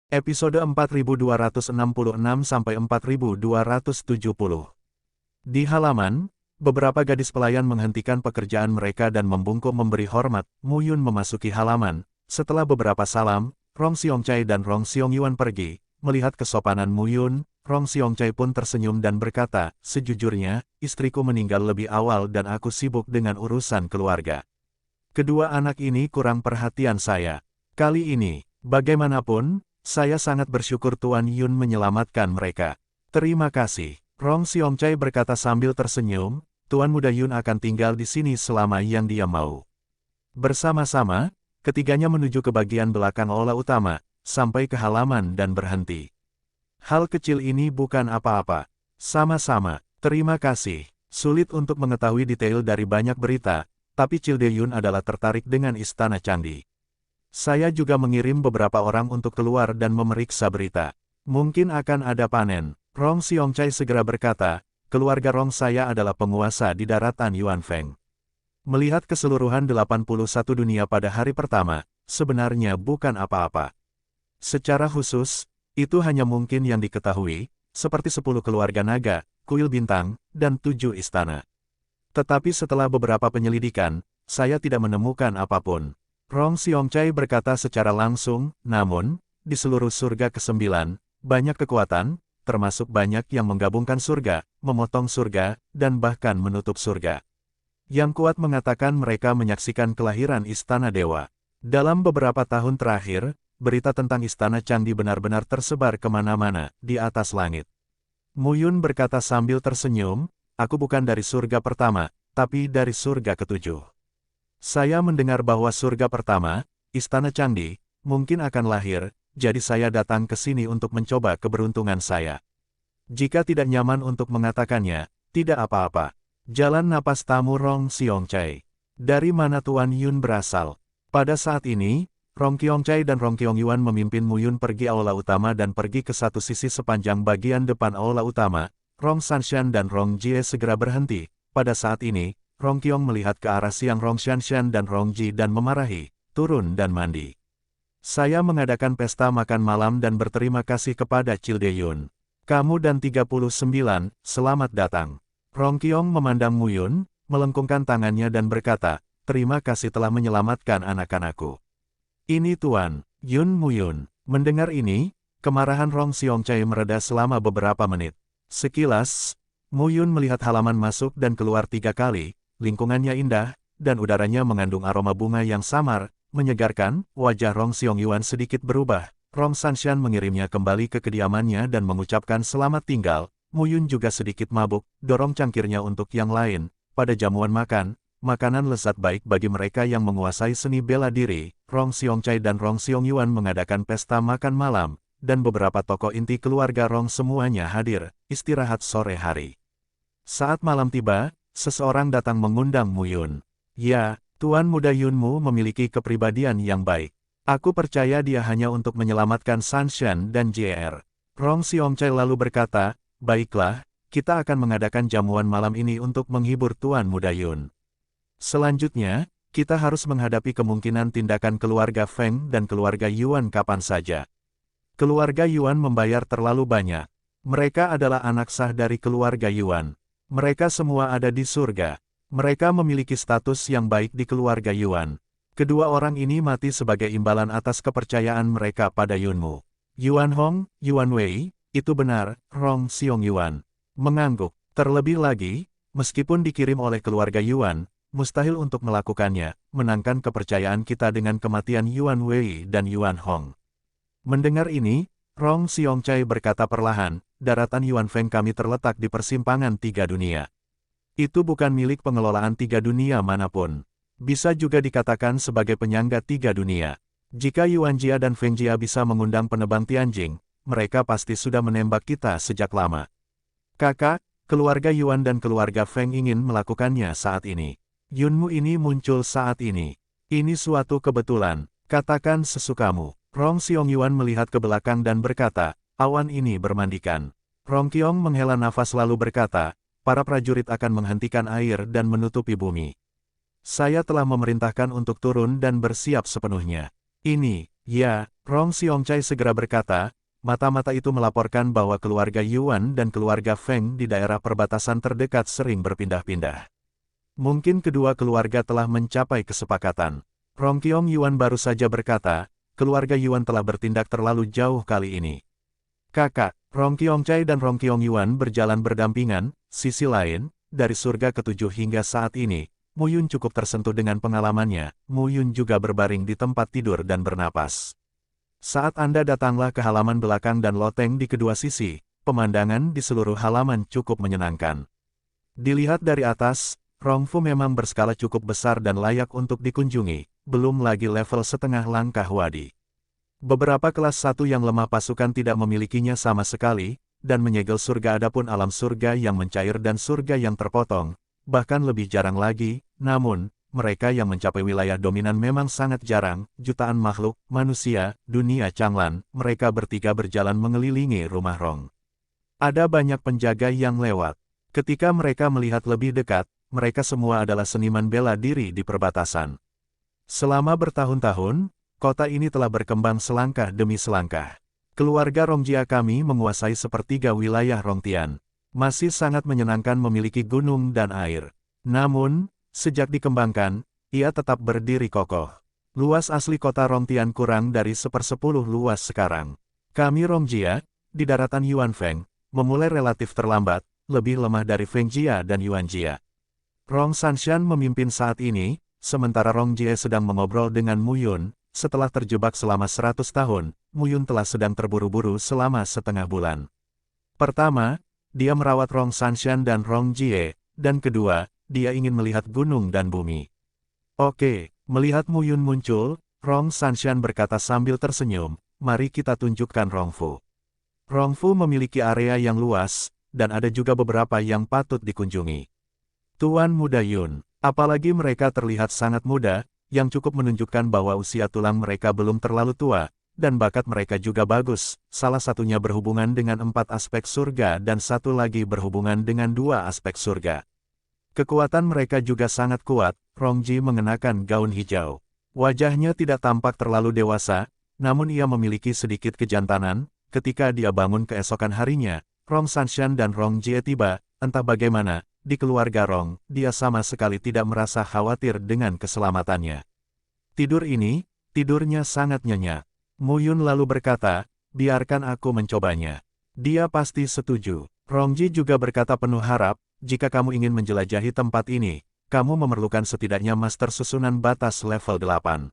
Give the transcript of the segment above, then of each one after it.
Episode 4266-4270. Di halaman, beberapa gadis pelayan menghentikan pekerjaan mereka dan membungkuk memberi hormat. Mu Yun memasuki halaman. Setelah beberapa salam, Rong Xiongcai dan Rong Xiongyuan pergi. Melihat kesopanan Mu Yun, Rong Xiongcai pun tersenyum dan berkata, "Sejujurnya, istriku meninggal lebih awal dan aku sibuk dengan urusan keluarga. Kedua anak ini kurang perhatian saya. Kali ini, bagaimanapun, saya sangat bersyukur Tuan Yun menyelamatkan mereka." "Terima kasih," Rong Xiongcai berkata sambil tersenyum, "Tuan Muda Yun akan tinggal di sini selama yang dia mau." Bersama-sama, ketiganya menuju ke bagian belakang aula utama, sampai ke halaman dan berhenti. "Hal kecil ini bukan apa-apa. Sama-sama, terima kasih." Sulit untuk mengetahui detail dari banyak berita, tapi Childe Yun adalah tertarik dengan Istana Candi. "Saya juga mengirim beberapa orang untuk keluar dan memeriksa berita. Mungkin akan ada panen." Rong Xiongcai segera berkata, "Keluarga Rong saya adalah penguasa di daratan Yuanfeng." Melihat keseluruhan 81 dunia pada hari pertama, sebenarnya bukan apa-apa. Secara khusus, itu hanya mungkin yang diketahui, seperti 10 keluarga naga, kuil bintang, dan 7 istana. Tetapi setelah beberapa penyelidikan, saya tidak menemukan apapun. Rong Xiongcai berkata secara langsung, "Namun, di seluruh surga ke-9, banyak kekuatan, termasuk banyak yang menggabungkan surga, memotong surga, dan bahkan menutup surga. Yang kuat mengatakan mereka menyaksikan kelahiran Istana Dewa. Dalam beberapa tahun terakhir, berita tentang Istana Candi benar-benar tersebar kemana-mana, di atas langit." Mu Yun berkata sambil tersenyum, "Aku bukan dari surga pertama, tapi dari surga ke-7. Saya mendengar bahwa surga pertama, Istana Candi, mungkin akan lahir, jadi saya datang ke sini untuk mencoba keberuntungan saya." Jika tidak nyaman untuk mengatakannya, tidak apa-apa. Jalan napas tamu Rong Xiongcai. "Dari mana Tuan Yun berasal?" Pada saat ini, Rong Xiongcai dan Rong Xiongyuan memimpin Mu Yun pergi aula utama dan pergi ke satu sisi sepanjang bagian depan aula utama. Rong Sanshan dan Rong Jie segera berhenti. Pada saat ini, Rong Qiong melihat ke arah Siang Rong Shanshan dan Rong Ji dan memarahi, "Turun dan mandi. Saya mengadakan pesta makan malam dan berterima kasih kepada Childe Yun. Kamu dan 39, selamat datang." Rong Qiong memandang Mu Yun, melengkungkan tangannya dan berkata, "Terima kasih telah menyelamatkan anak-anakku." "Ini Tuan Yun." Mu Yun mendengar ini, kemarahan Rong Xiongcai mereda selama beberapa menit. Sekilas, Mu Yun melihat halaman masuk dan keluar 3 kali. Lingkungannya indah, dan udaranya mengandung aroma bunga yang samar, menyegarkan. Wajah Rong Xiongyuan sedikit berubah. Rong Sanshan mengirimnya kembali ke kediamannya dan mengucapkan selamat tinggal. Mu Yun juga sedikit mabuk, dorong cangkirnya untuk yang lain. Pada jamuan makan, makanan lezat baik bagi mereka yang menguasai seni bela diri. Rong Xiongcai dan Rong Xiongyuan mengadakan pesta makan malam, dan beberapa tokoh inti keluarga Rong semuanya hadir. Istirahat sore hari. Saat malam tiba, seseorang datang mengundang Mu Yun. "Ya, Tuan Muda Yunmu memiliki kepribadian yang baik. Aku percaya dia hanya untuk menyelamatkan Sanshan dan JR." Rong Xiongcai lalu berkata, "Baiklah, kita akan mengadakan jamuan malam ini untuk menghibur Tuan Muda Yun. Selanjutnya, kita harus menghadapi kemungkinan tindakan keluarga Feng dan keluarga Yuan kapan saja. Keluarga Yuan membayar terlalu banyak. Mereka adalah anak sah dari keluarga Yuan. Mereka semua ada di surga. Mereka memiliki status yang baik di keluarga Yuan. Kedua orang ini mati sebagai imbalan atas kepercayaan mereka pada Yunmu." "Yuan Hong, Yuan Wei, itu benar." Rong Xiongyuan mengangguk. "Terlebih lagi, meskipun dikirim oleh keluarga Yuan, mustahil untuk melakukannya, menangkan kepercayaan kita dengan kematian Yuan Wei dan Yuan Hong." Mendengar ini, Rong Xiongcai berkata perlahan, "Daratan Yuanfeng kami terletak di persimpangan 3 dunia. Itu bukan milik pengelolaan 3 dunia manapun. Bisa juga dikatakan sebagai penyangga 3 dunia. Jika Yuan Jia dan Feng Jia bisa mengundang penebang Tianjing, mereka pasti sudah menembak kita sejak lama. Kakak, keluarga Yuan dan keluarga Feng ingin melakukannya saat ini. Yunmu ini muncul saat ini. Ini suatu kebetulan. Katakan sesukamu." Rong Xiongyuan melihat ke belakang dan berkata, "Awan ini bermandikan." Rong Qiong menghela nafas lalu berkata, "Para prajurit akan menghentikan air dan menutupi bumi. Saya telah memerintahkan untuk turun dan bersiap sepenuhnya." Ini, Ya, Rong Xiongcai segera berkata, mata-mata itu melaporkan bahwa keluarga Yuan dan keluarga Feng di daerah perbatasan terdekat sering berpindah-pindah. Mungkin kedua keluarga telah mencapai kesepakatan. Rong Qiong Yuan baru saja berkata, keluarga Yuan telah bertindak terlalu jauh kali ini. Kakak, Rong Qiongcai dan Rong Qiong Yuan berjalan berdampingan. Sisi lain, dari surga ketujuh hingga saat ini, Mu Yun cukup tersentuh dengan pengalamannya. Mu Yun juga berbaring di tempat tidur dan bernapas. Saat Anda datanglah ke halaman belakang dan loteng di kedua sisi, pemandangan di seluruh halaman cukup menyenangkan. Dilihat dari atas, Rongfu memang berskala cukup besar dan layak untuk dikunjungi, belum lagi level setengah langkah wadi. Beberapa kelas 1 yang lemah pasukan tidak memilikinya sama sekali, dan menyegel surga adapun alam surga yang mencair dan surga yang terpotong, bahkan lebih jarang lagi, namun, mereka yang mencapai wilayah dominan memang sangat jarang, jutaan makhluk, manusia, dunia Changlan, mereka bertiga berjalan mengelilingi rumah Rong. Ada banyak penjaga yang lewat. Ketika mereka melihat lebih dekat, mereka semua adalah seniman bela diri di perbatasan. Selama bertahun-tahun, kota ini telah berkembang selangkah demi selangkah. Keluarga Rongjia kami menguasai sepertiga wilayah Rongtian. Masih sangat menyenangkan memiliki gunung dan air. Namun, sejak dikembangkan, ia tetap berdiri kokoh. Luas asli kota Rongtian kurang dari 1/10 luas sekarang. Kami Rongjia, di daratan Yuanfeng, memulai relatif terlambat, lebih lemah dari Fengjia dan Yuanjia. Rong Sanshan memimpin saat ini, sementara Rongjie sedang mengobrol dengan Mu Yun. Setelah terjebak selama 100 tahun, Mu Yun telah sedang terburu-buru selama setengah bulan. Pertama, dia merawat Rong Sanshan dan Rongjie, dan kedua, dia ingin melihat gunung dan bumi. Oke, melihat Mu Yun muncul, Rong Sanshan berkata sambil tersenyum, mari kita tunjukkan Rongfu. Rongfu memiliki area yang luas, dan ada juga beberapa yang patut dikunjungi. Tuan Muda Yun, apalagi mereka terlihat sangat muda, yang cukup menunjukkan bahwa usia tulang mereka belum terlalu tua, dan bakat mereka juga bagus, salah satunya berhubungan dengan 4 aspek surga dan satu lagi berhubungan dengan 2 aspek surga. Kekuatan mereka juga sangat kuat. Rongji mengenakan gaun hijau. Wajahnya tidak tampak terlalu dewasa, namun ia memiliki sedikit kejantanan. Ketika dia bangun keesokan harinya, Rong Sanshan dan Rongjie tiba, entah bagaimana, di keluarga Rong, dia sama sekali tidak merasa khawatir dengan keselamatannya. Tidur ini, tidurnya sangat nyenyak. Mu Yun lalu berkata, biarkan aku mencobanya. Dia pasti setuju. Rongji juga berkata penuh harap, jika kamu ingin menjelajahi tempat ini, kamu memerlukan setidaknya master susunan batas level 8.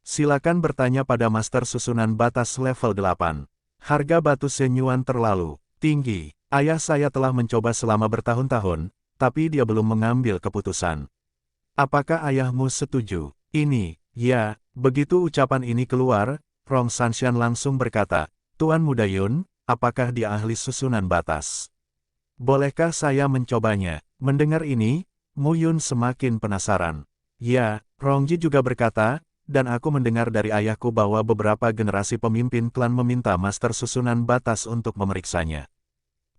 Silakan bertanya pada master susunan batas level 8. Harga batu senyuan terlalu tinggi. Ayah saya telah mencoba selama bertahun-tahun, tapi dia belum mengambil keputusan. Apakah ayahmu setuju? Ini, ya, begitu ucapan ini keluar, Rong Sanshan langsung berkata, Tuan Muda Yun, apakah dia ahli susunan batas? Bolehkah saya mencobanya? Mendengar ini, Mu Yun semakin penasaran. Ya, Rongji juga berkata, dan aku mendengar dari ayahku bahwa beberapa generasi pemimpin klan meminta master susunan batas untuk memeriksanya.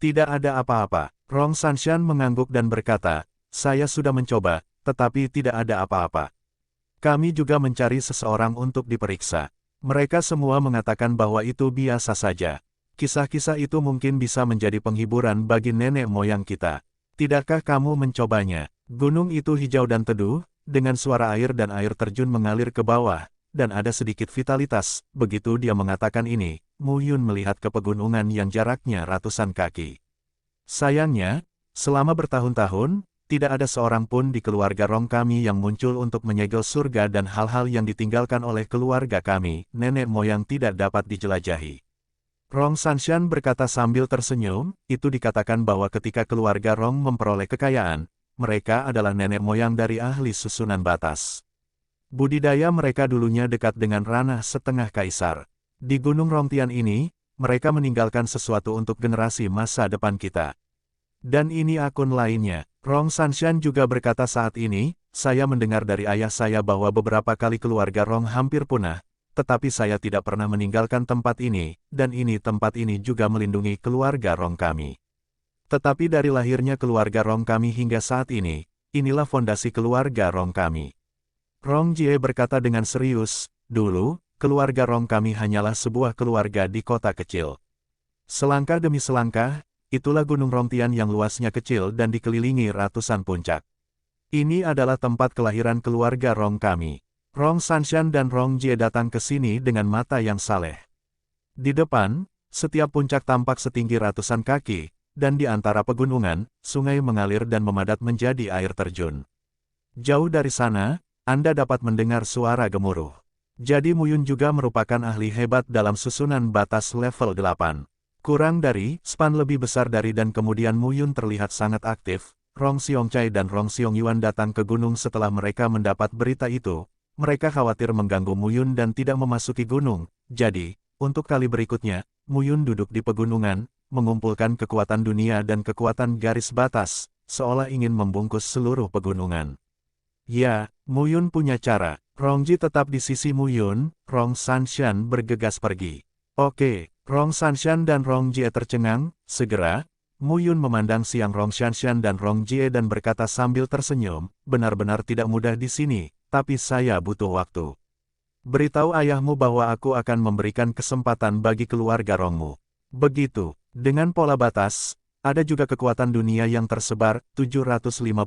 Tidak ada apa-apa. Rong Sanshan mengangguk dan berkata, saya sudah mencoba, tetapi tidak ada apa-apa. Kami juga mencari seseorang untuk diperiksa. Mereka semua mengatakan bahwa itu biasa saja. Kisah-kisah itu mungkin bisa menjadi penghiburan bagi nenek moyang kita. Tidakkah kamu mencobanya? Gunung itu hijau dan teduh, dengan suara air dan air terjun mengalir ke bawah, dan ada sedikit vitalitas. Begitu dia mengatakan ini, Mu Yun melihat ke pegunungan yang jaraknya ratusan kaki. Sayangnya, selama bertahun-tahun, tidak ada seorang pun di keluarga Rong kami yang muncul untuk menyegel surga dan hal-hal yang ditinggalkan oleh keluarga kami, nenek moyang tidak dapat dijelajahi. Rong Sanshan berkata sambil tersenyum, itu dikatakan bahwa ketika keluarga Rong memperoleh kekayaan, mereka adalah nenek moyang dari ahli susunan batas. Budidaya mereka dulunya dekat dengan ranah setengah kaisar. Di Gunung Rongtian ini, mereka meninggalkan sesuatu untuk generasi masa depan kita. Dan ini akun lainnya. Rong Sanshan juga berkata saat ini, saya mendengar dari ayah saya bahwa beberapa kali keluarga Rong hampir punah, tetapi saya tidak pernah meninggalkan tempat ini, dan ini tempat ini juga melindungi keluarga Rong kami. Tetapi dari lahirnya keluarga Rong kami hingga saat ini, inilah fondasi keluarga Rong kami. Rongjie berkata dengan serius, dulu, keluarga Rong kami hanyalah sebuah keluarga di kota kecil. Selangkah demi selangkah, itulah Gunung Rongtian yang luasnya kecil dan dikelilingi ratusan puncak. Ini adalah tempat kelahiran keluarga Rong kami. Rong Sanshan dan Rong Jie datang ke sini dengan mata yang saleh. Di depan, setiap puncak tampak setinggi ratusan kaki, dan di antara pegunungan, sungai mengalir dan memadat menjadi air terjun. Jauh dari sana, Anda dapat mendengar suara gemuruh. Jadi Muyun juga merupakan ahli hebat dalam susunan batas level 8. Kurang dari span lebih besar dari dan kemudian Muyun terlihat sangat aktif. Rong Xiongcai dan Rong Xiongyuan datang ke gunung setelah mereka mendapat berita itu. Mereka khawatir mengganggu Muyun dan tidak memasuki gunung. Jadi, untuk kali berikutnya, Muyun duduk di pegunungan, mengumpulkan kekuatan dunia dan kekuatan garis batas, seolah ingin membungkus seluruh pegunungan. Ya, Muyun punya cara. Rong Ji tetap di sisi Muyun, Rong Sanshan bergegas pergi. Oke, Rong Sanshan dan Rong Jie tercengang. Segera, Muyun memandang siang Rong Sanshan dan Rong Jie dan berkata sambil tersenyum, benar-benar tidak mudah di sini, tapi saya butuh waktu. Beritahu ayahmu bahwa aku akan memberikan kesempatan bagi keluarga Rongmu. Begitu, dengan pola batas, ada juga kekuatan dunia yang tersebar, 750.000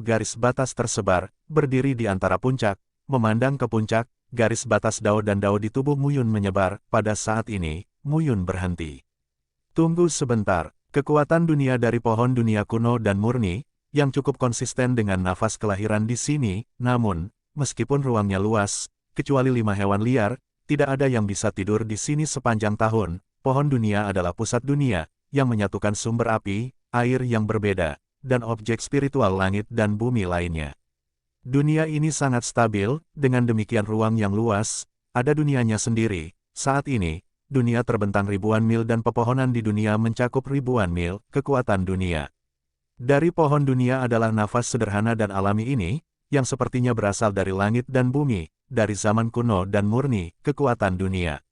garis batas tersebar, berdiri di antara puncak, memandang ke puncak, garis batas Dao dan Dao di tubuh Muyun menyebar. Pada saat ini, Muyun berhenti. Tunggu sebentar, kekuatan dunia dari pohon dunia kuno dan murni, yang cukup konsisten dengan nafas kelahiran di sini, namun, meskipun ruangnya luas, kecuali 5 hewan liar, tidak ada yang bisa tidur di sini sepanjang tahun. Pohon dunia adalah pusat dunia, yang menyatukan sumber api, air yang berbeda, dan objek spiritual langit dan bumi lainnya. Dunia ini sangat stabil, dengan demikian ruang yang luas, ada dunianya sendiri. Saat ini, dunia terbentang ribuan mil dan pepohonan di dunia mencakup ribuan mil, kekuatan dunia. Dari pohon dunia adalah nafas sederhana dan alami ini, yang sepertinya berasal dari langit dan bumi, dari zaman kuno dan murni, kekuatan dunia.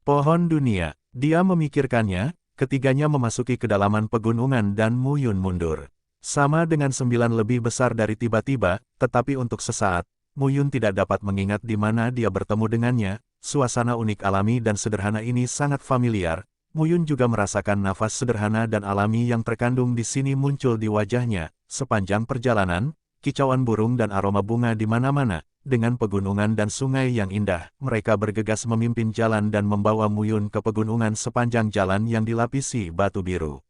Pohon dunia, dia memikirkannya, ketiganya memasuki kedalaman pegunungan dan Muyun mundur. Sama dengan 9 lebih besar dari tiba-tiba, tetapi untuk sesaat, Muyun tidak dapat mengingat di mana dia bertemu dengannya. Suasana unik alami dan sederhana ini sangat familiar. Muyun juga merasakan nafas sederhana dan alami yang terkandung di sini muncul di wajahnya. Sepanjang perjalanan, kicauan burung dan aroma bunga di mana-mana, dengan pegunungan dan sungai yang indah, mereka bergegas memimpin jalan dan membawa Muyun ke pegunungan sepanjang jalan yang dilapisi batu biru.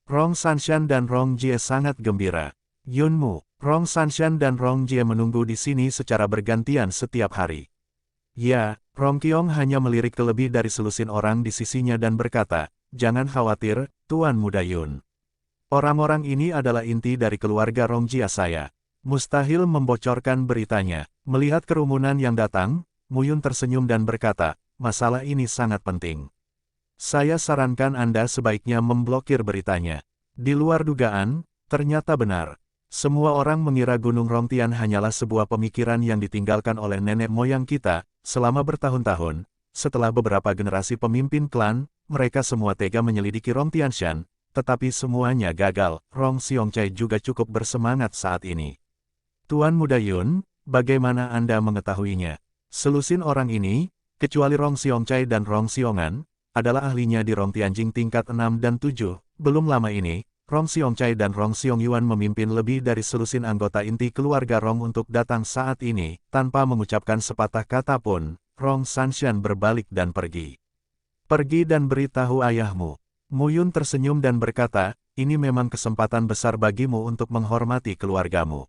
Rong Sanshan dan Rong Jie sangat gembira. Yunmu, Rong Sanshan dan Rong Jie menunggu di sini secara bergantian setiap hari. Ya, Rong Qiong hanya melirik ke lebih dari selusin orang di sisinya dan berkata, jangan khawatir, Tuan Muda Yun. Orang-orang ini adalah inti dari keluarga Rong Jia saya. Mustahil membocorkan beritanya. Melihat kerumunan yang datang, Muyun tersenyum dan berkata, masalah ini sangat penting. Saya sarankan Anda sebaiknya memblokir beritanya. Di luar dugaan, ternyata benar. Semua orang mengira Gunung Rongtian hanyalah sebuah pemikiran yang ditinggalkan oleh nenek moyang kita, selama bertahun-tahun. Setelah beberapa generasi pemimpin klan, mereka semua tega menyelidiki Rongtianshan, tetapi semuanya gagal. Rong Xiongcai juga cukup bersemangat saat ini. Tuan Muda Yun, bagaimana Anda mengetahuinya? Selusin orang ini, kecuali Rong Xiongcai dan Rong Xiongan, adalah ahlinya di Rongtianjing tingkat 6 dan 7. Belum lama ini, Rong Xiongcai dan Rong Xiongyuan memimpin lebih dari selusin anggota inti keluarga Rong untuk datang saat ini. Tanpa mengucapkan sepatah kata pun, Rong Sanshan berbalik dan pergi. Pergi dan beritahu ayahmu. Muyun tersenyum dan berkata, ini memang kesempatan besar bagimu untuk menghormati keluargamu.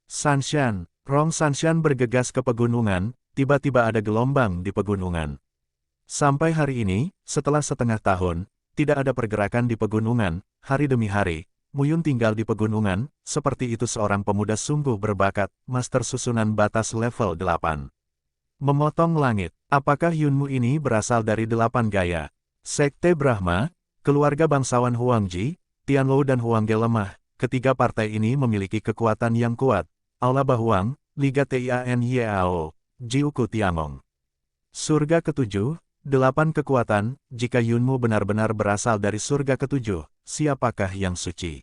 Sanshan, Rong Sanshan bergegas ke pegunungan, tiba-tiba ada gelombang di pegunungan. Sampai hari ini, setelah setengah tahun, tidak ada pergerakan di pegunungan. Hari demi hari, Muyun tinggal di pegunungan. Seperti itu seorang pemuda sungguh berbakat, master susunan batas level 8. Memotong langit. Apakah Yunmu ini berasal dari 8 gaya? Sekte Brahma, keluarga bangsawan Huangji, Tianlou dan Huangge lemah. Ketiga partai ini memiliki kekuatan yang kuat. Aula Bahuang, Liga Tianyao, Jiuku Tiangong. Surga ketujuh, 8 kekuatan. Jika Yunmu benar-benar berasal dari surga ketujuh, siapakah yang suci?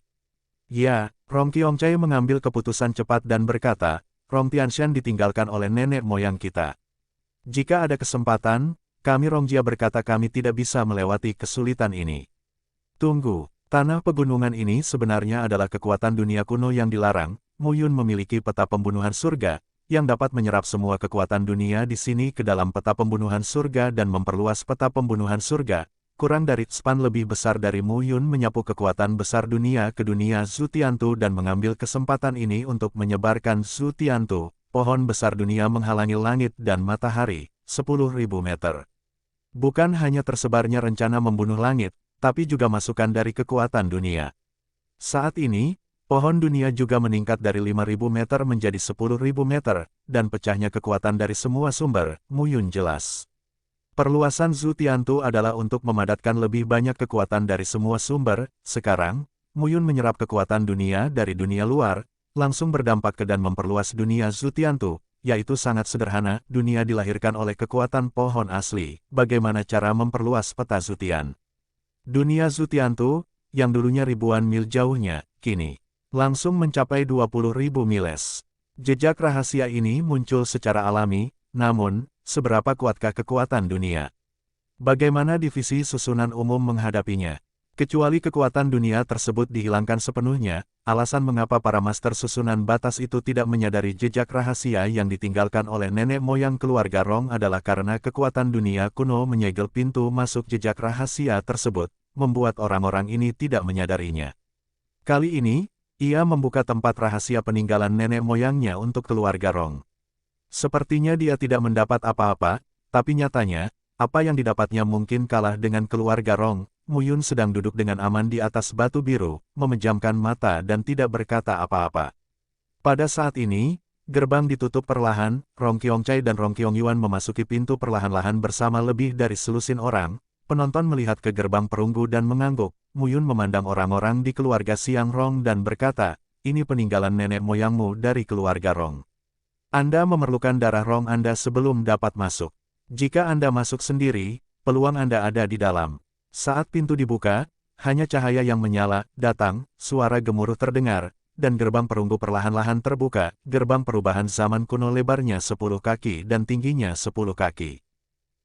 Ya, Rong Qiongcai mengambil keputusan cepat dan berkata, Rong Tianshan ditinggalkan oleh nenek moyang kita. Jika ada kesempatan, kami Rongjia berkata kami tidak bisa melewati kesulitan ini. Tunggu, tanah pegunungan ini sebenarnya adalah kekuatan dunia kuno yang dilarang. Mu Yun memiliki peta pembunuhan surga, yang dapat menyerap semua kekuatan dunia di sini ke dalam peta pembunuhan surga dan memperluas peta pembunuhan surga. Kurang dari span lebih besar dari Mu Yun menyapu kekuatan besar dunia ke dunia Zhu Tiantu dan mengambil kesempatan ini untuk menyebarkan Zhu Tiantu, pohon besar dunia menghalangi langit dan matahari, 10.000 meter. Bukan hanya tersebarnya rencana membunuh langit, tapi juga masukan dari kekuatan dunia. Saat ini, pohon dunia juga meningkat dari 5.000 meter menjadi 10.000 meter, dan pecahnya kekuatan dari semua sumber, Mu Yun jelas. Perluasan Zhu Tiantu adalah untuk memadatkan lebih banyak kekuatan dari semua sumber. Sekarang, Mu Yun menyerap kekuatan dunia dari dunia luar, langsung berdampak ke dan memperluas dunia Zhu Tiantu, yaitu sangat sederhana, dunia dilahirkan oleh kekuatan pohon asli. Bagaimana cara memperluas peta Zhu Tian? Dunia Zhu Tiantu, yang dulunya ribuan mil jauhnya, kini langsung mencapai 20.000 miles. Jejak rahasia ini muncul secara alami, namun, seberapa kuatkah kekuatan dunia? Bagaimana divisi susunan umum menghadapinya? Kecuali kekuatan dunia tersebut dihilangkan sepenuhnya, alasan mengapa para master susunan batas itu tidak menyadari jejak rahasia yang ditinggalkan oleh nenek moyang keluarga Rong adalah karena kekuatan dunia kuno menyegel pintu masuk jejak rahasia tersebut, membuat orang-orang ini tidak menyadarinya. Kali ini, ia membuka tempat rahasia peninggalan nenek moyangnya untuk keluarga Rong. Sepertinya dia tidak mendapat apa-apa, tapi nyatanya, apa yang didapatnya mungkin kalah dengan keluarga Rong. Mu Yun sedang duduk dengan aman di atas batu biru, memejamkan mata dan tidak berkata apa-apa. Pada saat ini, gerbang ditutup perlahan, Rong Qiongchai dan Rong Qiongyuan memasuki pintu perlahan-lahan bersama lebih dari selusin orang. Penonton melihat ke gerbang perunggu dan mengangguk. Mu Yun memandang orang-orang di keluarga Siang Rong dan berkata, ini peninggalan nenek moyangmu dari keluarga Rong. Anda memerlukan darah Rong Anda sebelum dapat masuk. Jika Anda masuk sendiri, peluang Anda ada di dalam. Saat pintu dibuka, hanya cahaya yang menyala, datang, suara gemuruh terdengar, dan gerbang perunggu perlahan-lahan terbuka. Gerbang perubahan zaman kuno lebarnya 10 kaki dan tingginya 10 kaki.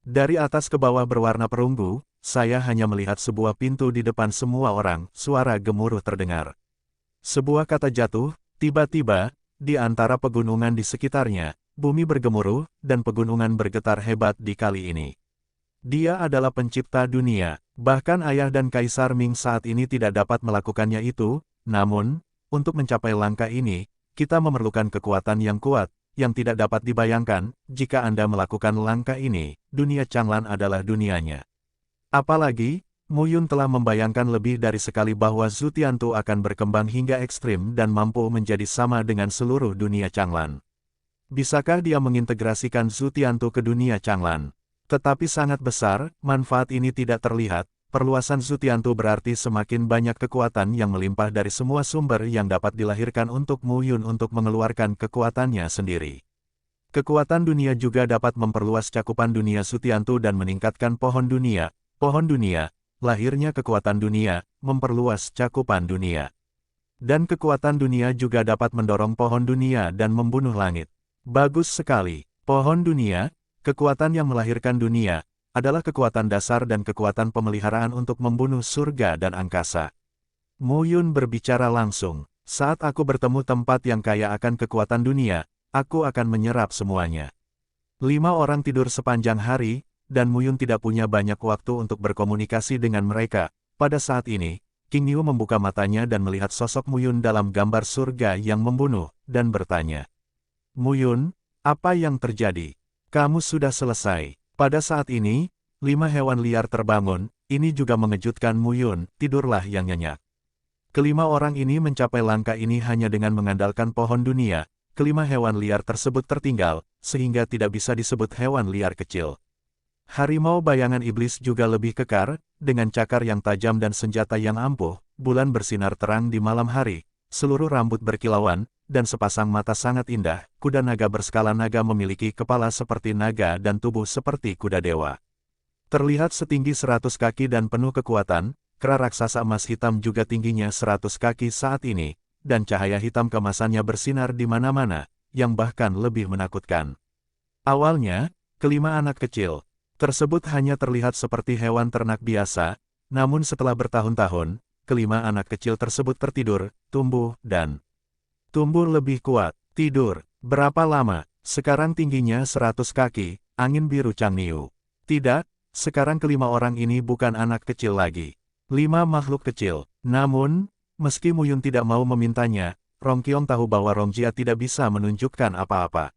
Dari atas ke bawah berwarna perunggu, saya hanya melihat sebuah pintu di depan semua orang, suara gemuruh terdengar. Sebuah kata jatuh, tiba-tiba, di antara pegunungan di sekitarnya, bumi bergemuruh, dan pegunungan bergetar hebat di kali ini. Dia adalah pencipta dunia, bahkan ayah dan Kaisar Ming saat ini tidak dapat melakukannya itu, namun, untuk mencapai langkah ini, kita memerlukan kekuatan yang kuat, yang tidak dapat dibayangkan. Jika Anda melakukan langkah ini, dunia Changlan adalah dunianya. Apalagi, Mu Yun telah membayangkan lebih dari sekali bahwa Zhu Tiantu akan berkembang hingga ekstrim dan mampu menjadi sama dengan seluruh dunia Changlan. Bisakah dia mengintegrasikan Zhu Tiantu ke dunia Changlan? Tetapi sangat besar, manfaat ini tidak terlihat. Perluasan Zhu Tiantu berarti semakin banyak kekuatan yang melimpah dari semua sumber yang dapat dilahirkan untuk Mu Yun untuk mengeluarkan kekuatannya sendiri. Kekuatan dunia juga dapat memperluas cakupan dunia Zhu Tiantu dan meningkatkan pohon dunia. Pohon dunia, lahirnya kekuatan dunia, memperluas cakupan dunia. Dan kekuatan dunia juga dapat mendorong pohon dunia dan membunuh langit. Bagus sekali. Pohon dunia, kekuatan yang melahirkan dunia, adalah kekuatan dasar dan kekuatan pemeliharaan untuk membunuh surga dan angkasa. Mu Yun berbicara langsung. Saat aku bertemu tempat yang kaya akan kekuatan dunia, aku akan menyerap semuanya. 5 orang tidur sepanjang hari, dan Mu Yun tidak punya banyak waktu untuk berkomunikasi dengan mereka. Pada saat ini, King Niu membuka matanya dan melihat sosok Mu Yun dalam gambar surga yang membunuh, dan bertanya. Mu Yun, apa yang terjadi? Kamu sudah selesai. Pada saat ini, 5 hewan liar terbangun, ini juga mengejutkan Mu Yun, tidurlah yang nyenyak. Kelima orang ini mencapai langkah ini hanya dengan mengandalkan pohon dunia. Kelima hewan liar tersebut tertinggal, sehingga tidak bisa disebut hewan liar kecil. Harimau bayangan iblis juga lebih kekar, dengan cakar yang tajam dan senjata yang ampuh. Bulan bersinar terang di malam hari, seluruh rambut berkilauan, dan sepasang mata sangat indah. Kuda naga berskala naga memiliki kepala seperti naga dan tubuh seperti kuda dewa. Terlihat setinggi 100 kaki dan penuh kekuatan, kera raksasa emas hitam juga tingginya 100 kaki saat ini, dan cahaya hitam kemasannya bersinar di mana-mana, yang bahkan lebih menakutkan. Awalnya, Kelima anak kecil tersebut hanya terlihat seperti hewan ternak biasa, namun setelah bertahun-tahun, kelima anak kecil tersebut tertidur, tumbuh lebih kuat. Tidur. Berapa lama? Sekarang tingginya 100 kaki, angin biru Changniu. Tidak, sekarang kelima orang ini bukan anak kecil lagi. 5 makhluk kecil. Namun, meski Muyun tidak mau memintanya, Rong Qiong tahu bahwa Rong Jia tidak bisa menunjukkan apa-apa.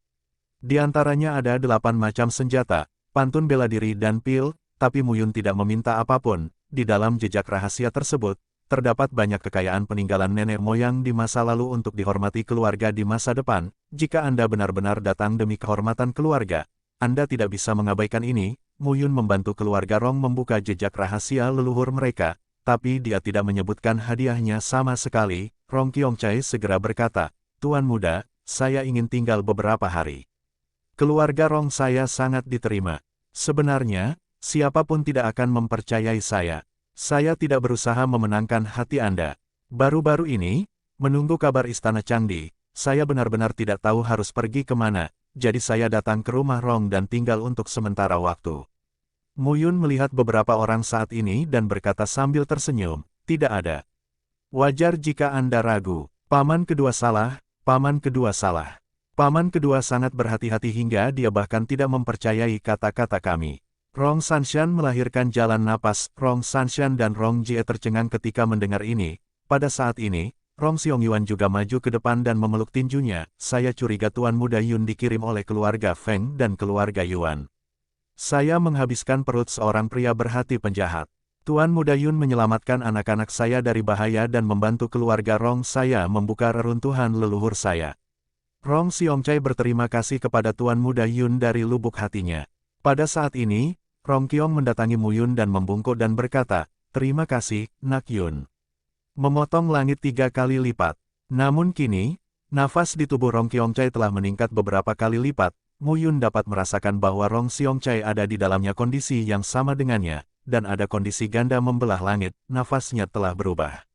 Di antaranya ada 8 macam senjata, pantun bela diri dan pil, tapi Muyun tidak meminta apapun. Di dalam jejak rahasia tersebut, terdapat banyak kekayaan peninggalan nenek moyang di masa lalu untuk dihormati keluarga di masa depan. Jika Anda benar-benar datang demi kehormatan keluarga, Anda tidak bisa mengabaikan ini. Muyun membantu keluarga Rong membuka jejak rahasia leluhur mereka, tapi dia tidak menyebutkan hadiahnya sama sekali. Rong Qiongchai segera berkata, "Tuan muda, saya ingin tinggal beberapa hari. Keluarga Rong saya sangat diterima. Sebenarnya, siapapun tidak akan mempercayai saya. Saya tidak berusaha memenangkan hati Anda. Baru-baru ini, menunggu kabar Istana Changdi, saya benar-benar tidak tahu harus pergi kemana, jadi saya datang ke rumah Rong dan tinggal untuk sementara waktu." Muyun melihat beberapa orang saat ini dan berkata sambil tersenyum, "Tidak ada. Wajar jika Anda ragu. Paman kedua salah, paman kedua salah. Paman kedua sangat berhati-hati hingga dia bahkan tidak mempercayai kata-kata kami." Rong Sanshan melahirkan jalan napas. Rong Sanshan dan Rong Jie tercengang ketika mendengar ini. Pada saat ini, Rong Xiongyuan juga maju ke depan dan memeluk tinjunya. "Saya curiga Tuan Muda Yun dikirim oleh keluarga Feng dan keluarga Yuan. Saya menghabiskan perut seorang pria berhati penjahat. Tuan Muda Yun menyelamatkan anak-anak saya dari bahaya dan membantu keluarga Rong saya membuka reruntuhan leluhur saya." Rong Xiongchai berterima kasih kepada Tuan Muda Yun dari lubuk hatinya. Pada saat ini, Rong Qiong mendatangi Muyun dan membungkuk dan berkata, "Terima kasih, Nak Yun. Memotong langit 3 kali lipat." Namun kini, nafas di tubuh Rong Qiongchai telah meningkat beberapa kali lipat. Muyun dapat merasakan bahwa Rong Xiongchai ada di dalamnya kondisi yang sama dengannya, dan ada kondisi ganda membelah langit. Nafasnya telah berubah.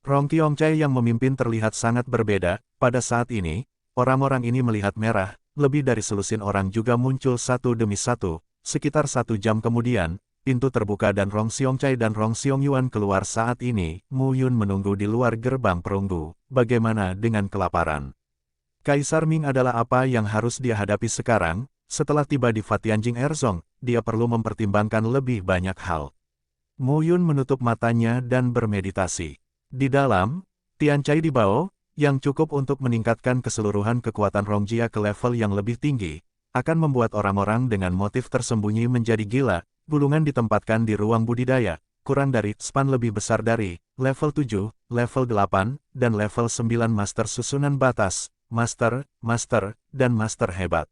Rong Qiongchai yang memimpin terlihat sangat berbeda. Pada saat ini, orang-orang ini melihat merah, lebih dari selusin orang juga muncul satu demi satu. Sekitar 1 jam kemudian, pintu terbuka dan Rong Xiongchai dan Rong Xiongyuan keluar. Saat ini, Muyun menunggu di luar gerbang perunggu. Bagaimana dengan kelaparan? Kaisar Ming adalah apa yang harus dia hadapi sekarang. Setelah tiba di Fatianjing Erzong, dia perlu mempertimbangkan lebih banyak hal. Muyun menutup matanya dan bermeditasi. Di dalam, Tian Cai di Bao, yang cukup untuk meningkatkan keseluruhan kekuatan Rong Jia ke level yang lebih tinggi, akan membuat orang-orang dengan motif tersembunyi menjadi gila. Gulungan ditempatkan di ruang budidaya, kurang dari span lebih besar dari level 7, level 8, dan level 9 master susunan batas, master, dan master hebat.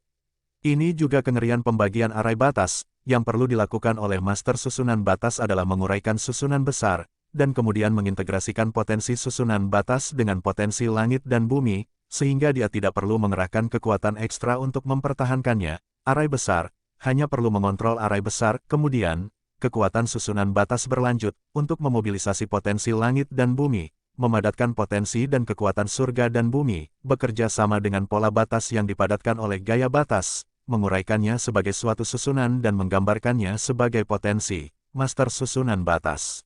Ini juga kengerian pembagian arai batas. Yang perlu dilakukan oleh master susunan batas adalah menguraikan susunan besar, dan kemudian mengintegrasikan potensi susunan batas dengan potensi langit dan bumi, sehingga dia tidak perlu mengerahkan kekuatan ekstra untuk mempertahankannya. Arai besar hanya perlu mengontrol arai besar. Kemudian, kekuatan susunan batas berlanjut untuk memobilisasi potensi langit dan bumi, memadatkan potensi dan kekuatan surga dan bumi, bekerja sama dengan pola batas yang dipadatkan oleh gaya batas, menguraikannya sebagai suatu susunan dan menggambarkannya sebagai potensi master susunan batas.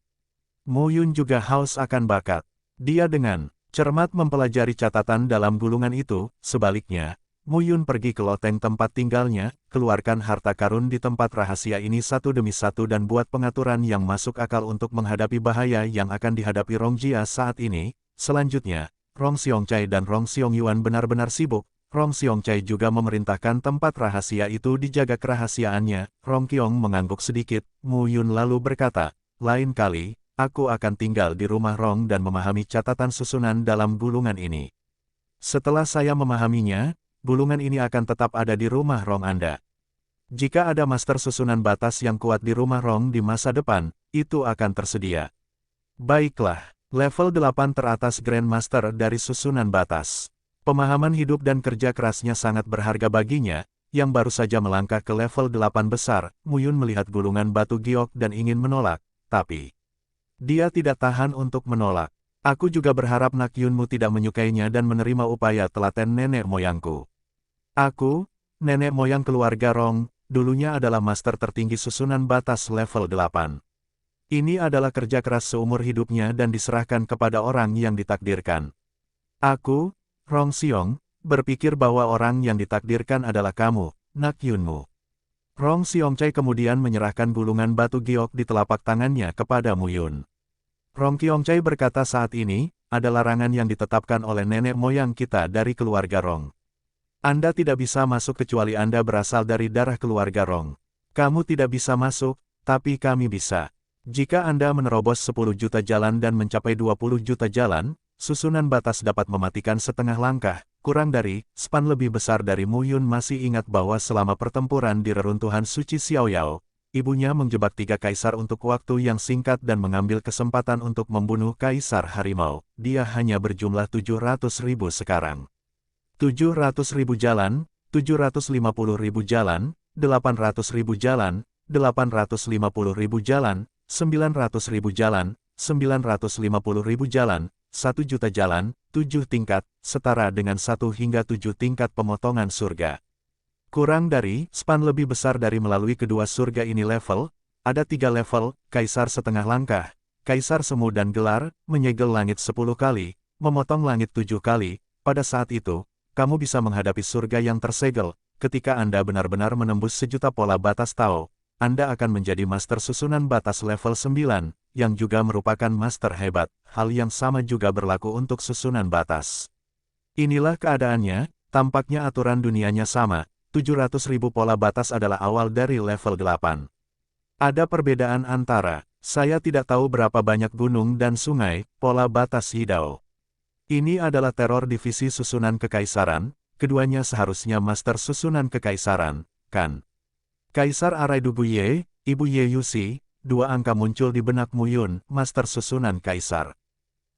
Muyun juga haus akan bakat. Dia dengan cermat mempelajari catatan dalam gulungan itu. Sebaliknya, Muyun pergi ke loteng tempat tinggalnya, keluarkan harta karun di tempat rahasia ini satu demi satu dan buat pengaturan yang masuk akal untuk menghadapi bahaya yang akan dihadapi Rong Jia saat ini. Selanjutnya, Rong Xiongchai dan Rong Xiongyuan benar-benar sibuk. Rong Xiongchai juga memerintahkan tempat rahasia itu dijaga kerahasiaannya. Rong Qiong mengangguk sedikit. Muyun lalu berkata, "Lain kali, aku akan tinggal di rumah Rong dan memahami catatan susunan dalam gulungan ini. Setelah saya memahaminya, gulungan ini akan tetap ada di rumah Rong Anda. Jika ada master susunan batas yang kuat di rumah Rong di masa depan, itu akan tersedia." Baiklah, level 8 teratas Grandmaster dari susunan batas. Pemahaman hidup dan kerja kerasnya sangat berharga baginya, yang baru saja melangkah ke level 8 besar. Muyun melihat gulungan batu giok dan ingin menolak, tapi dia tidak tahan untuk menolak. "Aku juga berharap Nak Yunmu tidak menyukainya dan menerima upaya telaten nenek moyangku. Aku, nenek moyang keluarga Rong, dulunya adalah master tertinggi susunan batas level 8. Ini adalah kerja keras seumur hidupnya dan diserahkan kepada orang yang ditakdirkan. Aku, Rong Xiong, berpikir bahwa orang yang ditakdirkan adalah kamu, Nak Yunmu. Rong Xiongcai kemudian menyerahkan gulungan batu giok di telapak tangannya kepada Mu Yun. Rong Xiongcai berkata saat ini, ada larangan yang ditetapkan oleh nenek moyang kita dari keluarga Rong. Anda tidak bisa masuk kecuali Anda berasal dari darah keluarga Rong. Kamu tidak bisa masuk, tapi kami bisa. Jika Anda menerobos 10 juta jalan dan mencapai 20 juta jalan, susunan batas dapat mematikan setengah langkah, kurang dari, span lebih besar dari Mu Yun masih ingat bahwa selama pertempuran di reruntuhan suci Xiaoyao, ibunya menjebak 3 kaisar untuk waktu yang singkat dan mengambil kesempatan untuk membunuh kaisar harimau. Dia hanya berjumlah 700.000 sekarang. 700.000 jalan, 750.000 jalan, 800.000 jalan, 850.000 jalan, 900.000 jalan, 950.000 jalan, 1 juta jalan, 7 tingkat, setara dengan 1 hingga 7 tingkat pemotongan surga. Kurang dari, span lebih besar dari melalui kedua surga ini level, ada 3 level, kaisar setengah langkah, kaisar semu dan gelar, menyegel langit 10 kali, memotong langit 7 kali, pada saat itu, kamu bisa menghadapi surga yang tersegel, ketika Anda benar-benar menembus sejuta pola batas Tao. Anda akan menjadi master susunan batas level 9, yang juga merupakan master hebat. Hal yang sama juga berlaku untuk susunan batas. Inilah keadaannya, tampaknya aturan dunianya sama, 700.000 pola batas adalah awal dari level 8. Ada perbedaan antara, saya tidak tahu berapa banyak gunung dan sungai, pola batas Hidao. Ini adalah teror divisi susunan kekaisaran, keduanya seharusnya master susunan kekaisaran, kan? Kaisar Arai Dubuye, Ibu Ye Yusi, 2 angka muncul di benak Mu Yun, master susunan kaisar.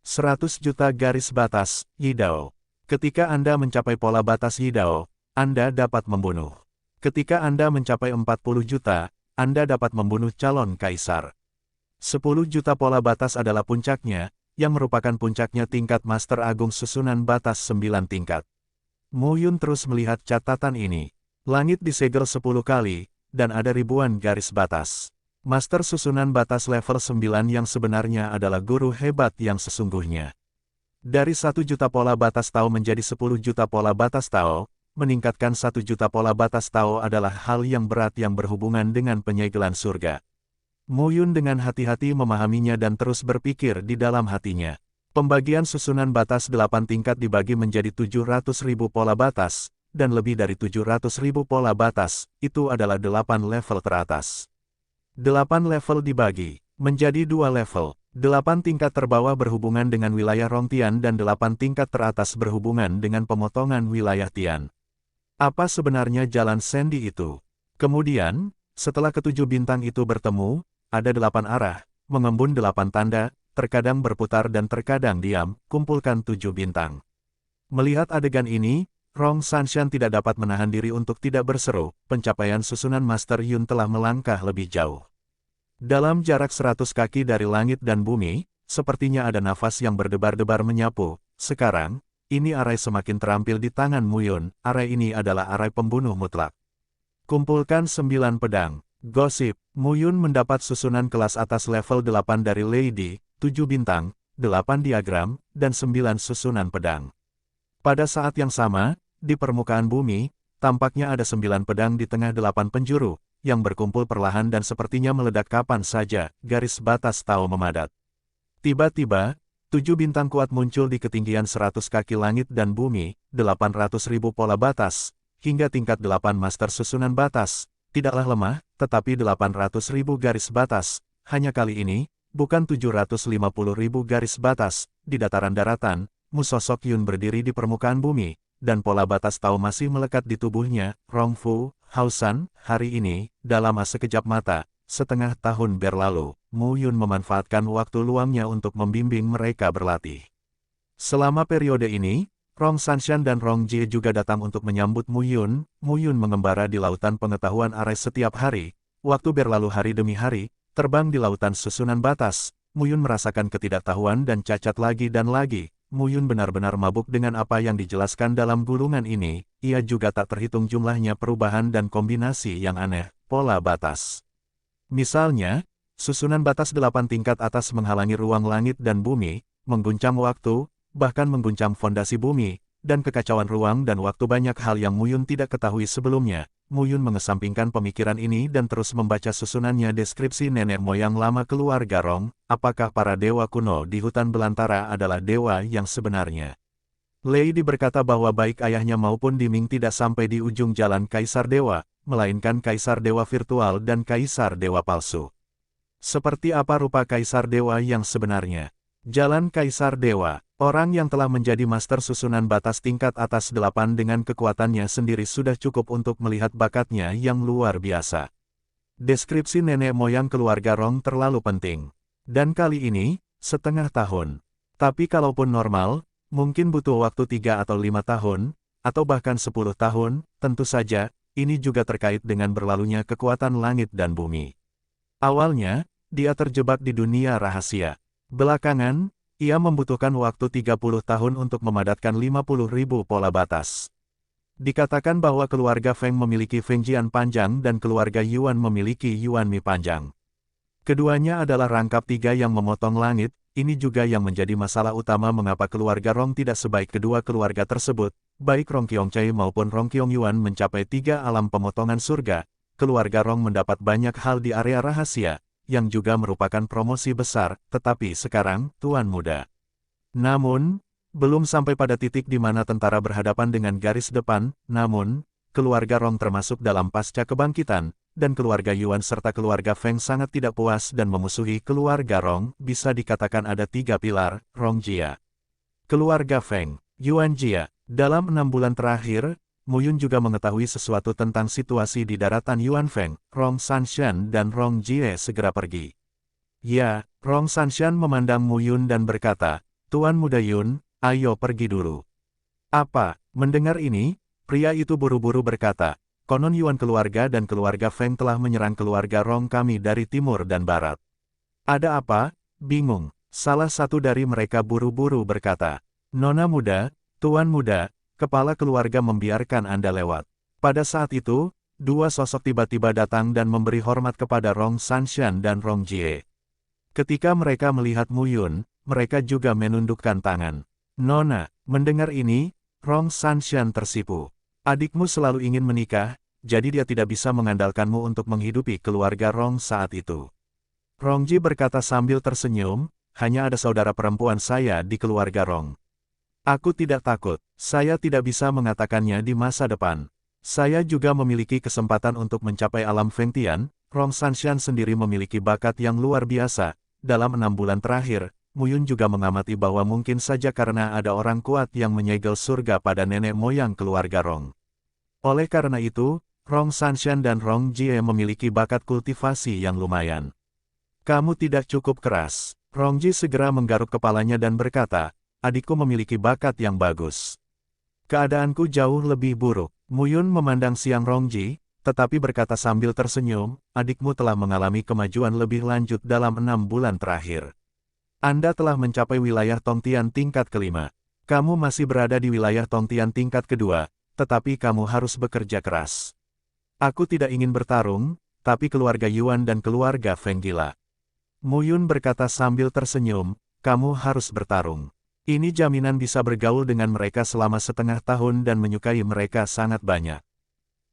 100 juta garis batas, Yidao. Ketika Anda mencapai pola batas Yidao, Anda dapat membunuh. Ketika Anda mencapai 40 juta, Anda dapat membunuh calon kaisar. 10 juta pola batas adalah puncaknya, yang merupakan puncaknya tingkat master agung susunan batas 9 tingkat. Mu Yun terus melihat catatan ini. Langit disegel 10 kali, dan ada ribuan garis batas. Master susunan batas level 9 yang sebenarnya adalah guru hebat yang sesungguhnya. Dari 1 juta pola batas Tao menjadi 10 juta pola batas Tao, meningkatkan 1 juta pola batas Tao adalah hal yang berat yang berhubungan dengan penyegelan surga. Mu Yun dengan hati-hati memahaminya dan terus berpikir di dalam hatinya. Pembagian susunan batas 8 tingkat dibagi menjadi 700.000 pola batas, dan lebih dari 700.000 pola batas, itu adalah 8 level teratas. 8 level dibagi menjadi 2 level. 8 tingkat terbawah berhubungan dengan wilayah Rongtian dan 8 tingkat teratas berhubungan dengan pemotongan wilayah Tian. Apa sebenarnya jalan Sandy itu? Kemudian, setelah ketujuh bintang itu bertemu, ada 8 arah, mengembun 8 tanda, terkadang berputar dan terkadang diam, kumpulkan 7 bintang. Melihat adegan ini, Rong Sanshan tidak dapat menahan diri untuk tidak berseru, pencapaian susunan Master Yun telah melangkah lebih jauh. Dalam jarak 100 kaki dari langit dan bumi, sepertinya ada nafas yang berdebar-debar menyapu. Sekarang, ini arai semakin terampil di tangan Mu Yun, arai ini adalah arai pembunuh mutlak. Kumpulkan 9 pedang. Gosip, Mu Yun mendapat susunan kelas atas level 8 dari Lady, 7 bintang, 8 diagram, dan 9 susunan pedang. Pada saat yang sama, di permukaan bumi, tampaknya ada 9 pedang di tengah 8 penjuru, yang berkumpul perlahan dan sepertinya meledak kapan saja, garis batas Tao memadat. Tiba-tiba, 7 bintang kuat muncul di ketinggian 100 kaki langit dan bumi, 800.000 pola batas, hingga tingkat 8 master susunan batas, tidaklah lemah, tetapi 800.000 garis batas, hanya kali ini, bukan 750.000 garis batas, di dataran daratan, Mu sosok Yun berdiri di permukaan bumi, dan pola batas Tao masih melekat di tubuhnya. Rong Fu, Hausan, hari ini, dalam sekejap mata, setengah tahun berlalu, Mu Yun memanfaatkan waktu luangnya untuk membimbing mereka berlatih. Selama periode ini, Rong Sanshan dan Rong Jie juga datang untuk menyambut Mu Yun. Mu Yun mengembara di lautan pengetahuan arai setiap hari, waktu berlalu hari demi hari, terbang di lautan susunan batas. Mu Yun merasakan ketidaktahuan dan cacat lagi dan lagi, Muyun benar-benar mabuk dengan apa yang dijelaskan dalam gulungan ini, ia juga tak terhitung jumlahnya perubahan dan kombinasi yang aneh, pola batas. Misalnya, susunan batas 8 tingkat atas menghalangi ruang langit dan bumi, mengguncang waktu, bahkan mengguncang fondasi bumi, dan kekacauan ruang dan waktu banyak hal yang Muyun tidak ketahui sebelumnya. Muyun mengesampingkan pemikiran ini dan terus membaca susunannya deskripsi nenek moyang lama keluarga Rong, apakah para dewa kuno di hutan belantara adalah dewa yang sebenarnya. Lady berkata bahwa baik ayahnya maupun Diming tidak sampai di ujung jalan Kaisar Dewa, melainkan Kaisar Dewa virtual dan Kaisar Dewa palsu. Seperti apa rupa Kaisar Dewa yang sebenarnya? Jalan Kaisar Dewa, orang yang telah menjadi master susunan batas tingkat atas 8 dengan kekuatannya sendiri sudah cukup untuk melihat bakatnya yang luar biasa. Deskripsi nenek moyang keluarga Rong terlalu penting. Dan kali ini, setengah tahun. Tapi kalaupun normal, mungkin butuh waktu 3 atau 5 tahun, atau bahkan 10 tahun, tentu saja, ini juga terkait dengan berlalunya kekuatan langit dan bumi. Awalnya, dia terjebak di dunia rahasia. Belakangan, ia membutuhkan waktu 30 tahun untuk memadatkan 50.000 pola batas. Dikatakan bahwa keluarga Feng memiliki Fengjian panjang dan keluarga Yuan memiliki Yuanmi panjang. Keduanya adalah rangkap 3 yang memotong langit, ini juga yang menjadi masalah utama mengapa keluarga Rong tidak sebaik kedua keluarga tersebut, baik Rong Qiongcai maupun Rong Qiong-yuan mencapai 3 alam pemotongan surga. Keluarga Rong mendapat banyak hal di area rahasia, yang juga merupakan promosi besar, tetapi sekarang, Tuan Muda. Namun, belum sampai pada titik di mana tentara berhadapan dengan garis depan, namun, keluarga Rong termasuk dalam pasca kebangkitan, dan keluarga Yuan serta keluarga Feng sangat tidak puas dan memusuhi keluarga Rong, bisa dikatakan ada 3 pilar, Rong Jia. Keluarga Feng, Yuan Jia, dalam 6 bulan terakhir, Muyun juga mengetahui sesuatu tentang situasi di daratan Yuan Feng, Rong Sanshan dan Rong Jie segera pergi. Ya, Rong Sanshan memandang Muyun dan berkata, Tuan Muda Yun, ayo pergi dulu. Apa? Mendengar ini, pria itu buru-buru berkata, konon Yuan keluarga dan keluarga Feng telah menyerang keluarga Rong kami dari timur dan barat. Ada apa? Bingung. Salah satu dari mereka buru-buru berkata, Nona muda, Tuan Muda, kepala keluarga membiarkan Anda lewat. Pada saat itu, 2 sosok tiba-tiba datang dan memberi hormat kepada Rong Sanshan dan Rong Jie. Ketika mereka melihat Muyun, mereka juga menundukkan tangan. Nona, mendengar ini, Rong Sanshan tersipu. Adikmu selalu ingin menikah, jadi dia tidak bisa mengandalkanmu untuk menghidupi keluarga Rong saat itu. Rong Ji berkata sambil tersenyum, hanya ada saudara perempuan saya di keluarga Rong. Aku tidak takut, saya tidak bisa mengatakannya di masa depan. Saya juga memiliki kesempatan untuk mencapai alam Fengtian, Rong Sanshan sendiri memiliki bakat yang luar biasa. Dalam 6 bulan terakhir, Muyun juga mengamati bahwa mungkin saja karena ada orang kuat yang menyegel surga pada nenek moyang keluarga Rong. Oleh karena itu, Rong Sanshan dan Rong Jie memiliki bakat kultivasi yang lumayan. Kamu tidak cukup keras. Rong Ji segera menggaruk kepalanya dan berkata, adikku memiliki bakat yang bagus. Keadaanku jauh lebih buruk. Muyun memandang siang Rong Ji, tetapi berkata sambil tersenyum, adikmu telah mengalami kemajuan lebih lanjut dalam 6 bulan terakhir. Anda telah mencapai wilayah Tongtian tingkat kelima. Kamu masih berada di wilayah Tongtian tingkat kedua, tetapi kamu harus bekerja keras. Aku tidak ingin bertarung, tapi keluarga Yuan dan keluarga Feng gila. Muyun berkata sambil tersenyum, kamu harus bertarung. Ini jaminan bisa bergaul dengan mereka selama setengah tahun dan menyukai mereka sangat banyak.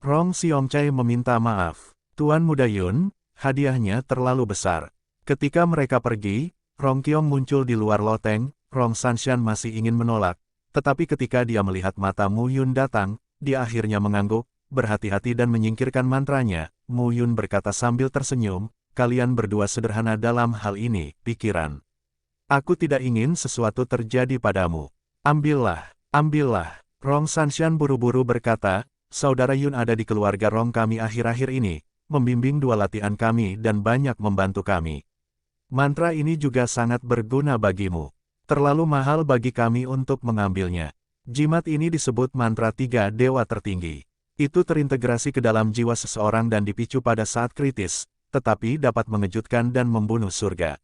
Rong Xiongcai meminta maaf. Tuan Muda Yun, hadiahnya terlalu besar. Ketika mereka pergi, Rong Qiong muncul di luar loteng, Rong Sanshan masih ingin menolak. Tetapi ketika dia melihat mata Mu Yun datang, dia akhirnya mengangguk, berhati-hati dan menyingkirkan mantranya. Mu Yun berkata sambil tersenyum, kalian berdua sederhana dalam hal ini, pikiran. Aku tidak ingin sesuatu terjadi padamu. Ambillah, ambillah. Rong Sanshan buru-buru berkata, saudara Yun ada di keluarga Rong kami akhir-akhir ini, membimbing 2 latihan kami dan banyak membantu kami. Mantra ini juga sangat berguna bagimu. Terlalu mahal bagi kami untuk mengambilnya. Jimat ini disebut mantra 3 dewa tertinggi. Itu terintegrasi ke dalam jiwa seseorang dan dipicu pada saat kritis, tetapi dapat mengejutkan dan membunuh surga.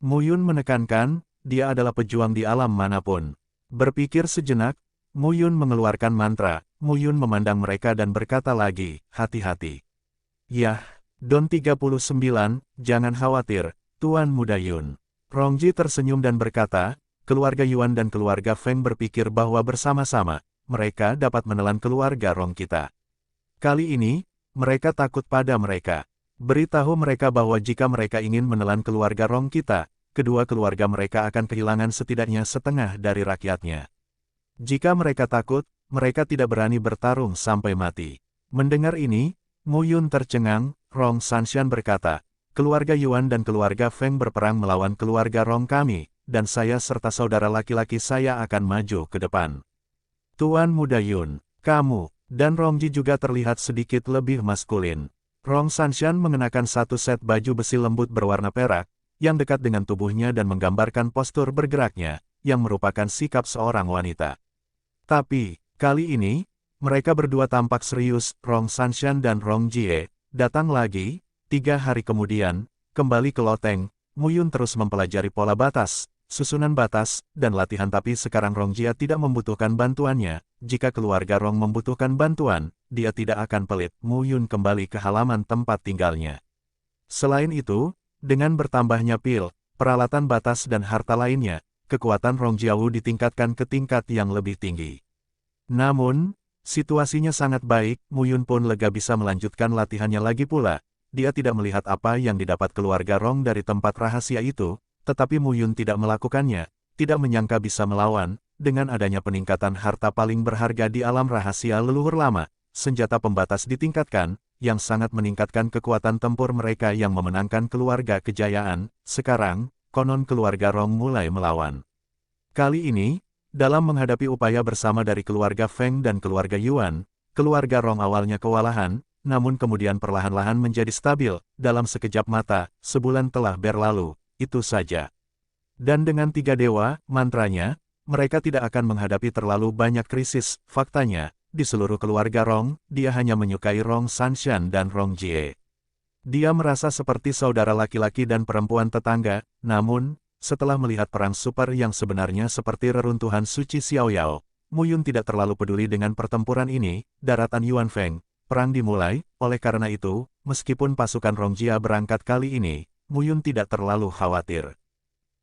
Muyun menekankan, dia adalah pejuang di alam manapun. Berpikir sejenak, Mu Yun mengeluarkan mantra. Mu Yun memandang mereka dan berkata lagi, hati-hati. Yah, Don 39, jangan khawatir, Tuan Muda Yun. Rongji tersenyum dan berkata, keluarga Yuan dan keluarga Feng berpikir bahwa bersama-sama, mereka dapat menelan keluarga Rong kita. Kali ini, mereka takut pada mereka. Beritahu mereka bahwa jika mereka ingin menelan keluarga Rong kita, kedua keluarga mereka akan kehilangan setidaknya setengah dari rakyatnya. Jika mereka takut, mereka tidak berani bertarung sampai mati. Mendengar ini, Mu Yun tercengang. Rong Sanshan berkata, keluarga Yuan dan keluarga Feng berperang melawan keluarga Rong kami, dan saya serta saudara laki-laki saya akan maju ke depan. Tuan Muda Yun, kamu, dan Rongji juga terlihat sedikit lebih maskulin. Rong Sanshan mengenakan satu set baju besi lembut berwarna perak, yang dekat dengan tubuhnya dan menggambarkan postur bergeraknya, yang merupakan sikap seorang wanita. Tapi, kali ini, mereka berdua tampak serius. Rong Sanshan dan Rong Jie datang lagi. 3 hari kemudian, kembali ke loteng, Mu Yun terus mempelajari pola batas, susunan batas, dan latihan, tapi sekarang Rong Jie tidak membutuhkan bantuannya. Jika keluarga Rong membutuhkan bantuan, dia tidak akan pelit. Mu Yun kembali ke halaman tempat tinggalnya. Selain itu, dengan bertambahnya pil, peralatan batas dan harta lainnya, kekuatan Rong Jiawu ditingkatkan ke tingkat yang lebih tinggi. Namun, situasinya sangat baik. Mu Yun pun lega bisa melanjutkan latihannya lagi pula. Dia tidak melihat apa yang didapat keluarga Rong dari tempat rahasia itu, tetapi Mu Yun tidak melakukannya, tidak menyangka bisa melawan. Dengan adanya peningkatan harta paling berharga di alam rahasia leluhur lama, senjata pembatas ditingkatkan, yang sangat meningkatkan kekuatan tempur mereka yang memenangkan keluarga kejayaan. Sekarang, konon keluarga Rong mulai melawan. Kali ini, dalam menghadapi upaya bersama dari keluarga Feng dan keluarga Yuan, keluarga Rong awalnya kewalahan, namun kemudian perlahan-lahan menjadi stabil. Dalam sekejap mata, sebulan telah berlalu, itu saja. Dan dengan 3 dewa, mantranya, mereka tidak akan menghadapi terlalu banyak krisis. Faktanya, di seluruh keluarga Rong, dia hanya menyukai Rong Sanshan dan Rong Jie. Dia merasa seperti saudara laki-laki dan perempuan tetangga. Namun, setelah melihat perang super yang sebenarnya seperti reruntuhan suci Xiaoyao, Mu Yun tidak terlalu peduli dengan pertempuran ini. Daratan Yuan Feng, perang dimulai. Oleh karena itu, meskipun pasukan Rong Jia berangkat kali ini, Mu Yun tidak terlalu khawatir.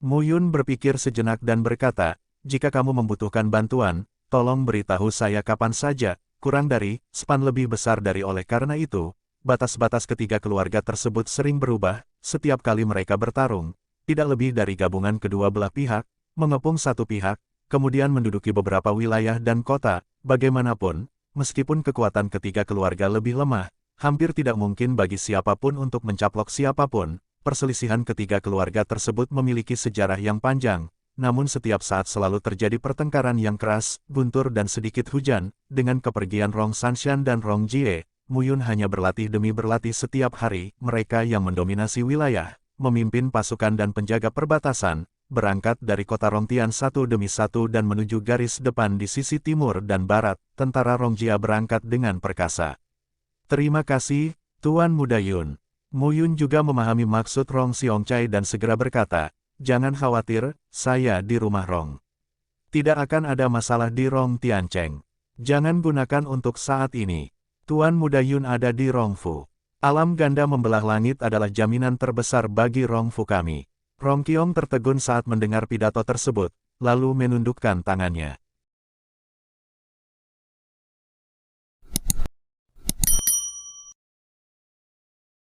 Mu Yun berpikir sejenak dan berkata, jika kamu membutuhkan bantuan, tolong beritahu saya kapan saja. Kurang dari span lebih besar dari. Oleh karena itu, batas-batas ketiga keluarga tersebut sering berubah. Setiap kali mereka bertarung, tidak lebih dari gabungan kedua belah pihak, mengepung satu pihak, kemudian menduduki beberapa wilayah dan kota. Bagaimanapun, meskipun kekuatan ketiga keluarga lebih lemah, hampir tidak mungkin bagi siapapun untuk mencaplok siapapun. Perselisihan ketiga keluarga tersebut memiliki sejarah yang panjang, namun setiap saat selalu terjadi pertengkaran yang keras, guntur dan sedikit hujan. Dengan kepergian Rong Sanshan dan Rong Jie, Mu Yun hanya berlatih demi berlatih setiap hari. Mereka yang mendominasi wilayah, memimpin pasukan dan penjaga perbatasan, berangkat dari kota Rongtian satu demi satu dan menuju garis depan di sisi timur dan barat. Tentara Rong Jia berangkat dengan perkasa. Terima kasih, Tuan Muda Yun. Mu Yun juga memahami maksud Rong Xiongcai dan segera berkata, jangan khawatir, saya di rumah Rong. Tidak akan ada masalah di Rong Tiancheng. Jangan gunakan untuk saat ini. Tuan Muda Yun ada di Rong Fu. Alam ganda membelah langit adalah jaminan terbesar bagi Rong Fu kami. Rong Qiong tertegun saat mendengar pidato tersebut, lalu menundukkan tangannya.